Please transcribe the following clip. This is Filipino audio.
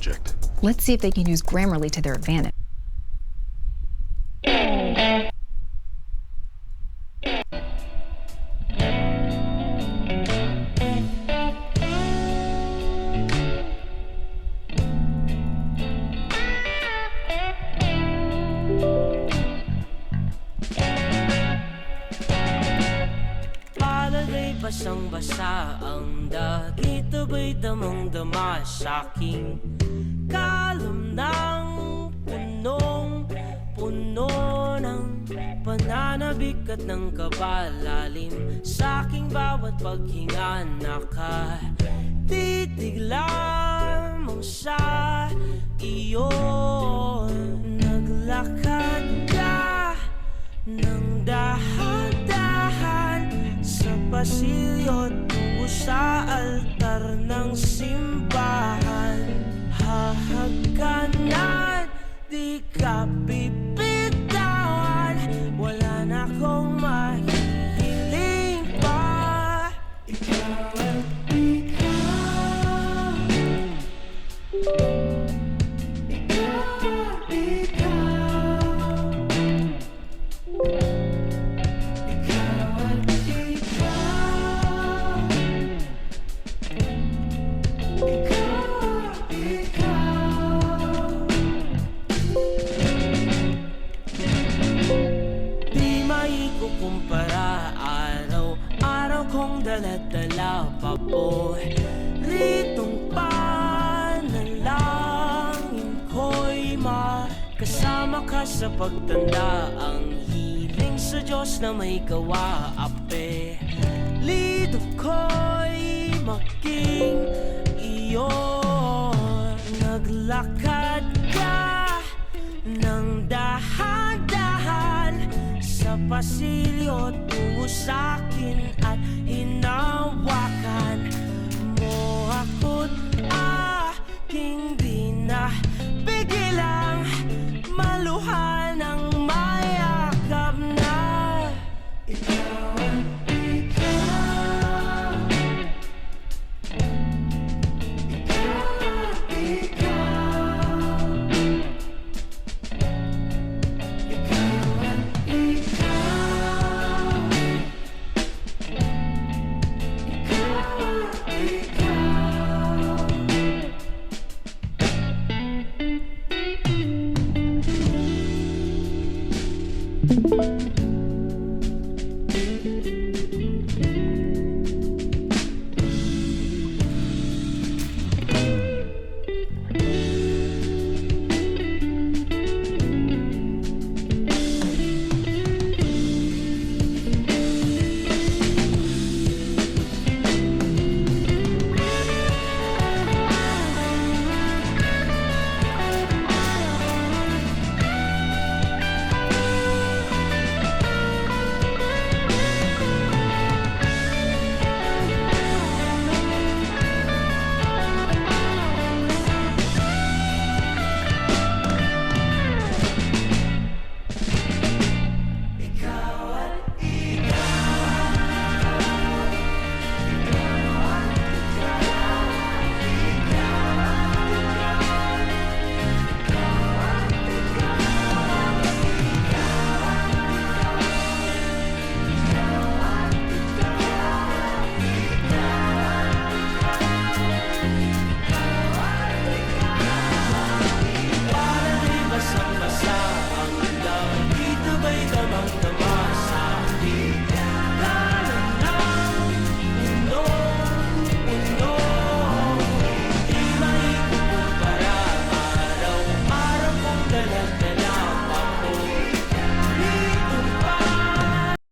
project. Let's see if they can use Grammarly to their advantage. Palagay basang-basa ang dagit, abay damang-dama sa'king kalam ng punong-puno ng pananabik at ng kabalalim. Sa'king bawat paghinga nakatitig lamang sa iyo. Naglakad ka ng dahan-dahan sa pasilyo tungo sa altar ng simbahan. Hahagkanan, di ka pipitawan, wala na akong mahihiling pa. Ikaw at ikaw, ikaw at ikaw, ikaw at ikaw, ikaw at ikaw. Di maikukumpara, araw-araw kong dala-dala pa po ritong panalangin ko'y makasama ka sa pagtanda. Ang hiling sa Diyos na may gawa, apelido ko'y maging iyo. Naglakad ka ng dahan-dahan sa pasilyo tungo sa'kin at hinawakan mo ako't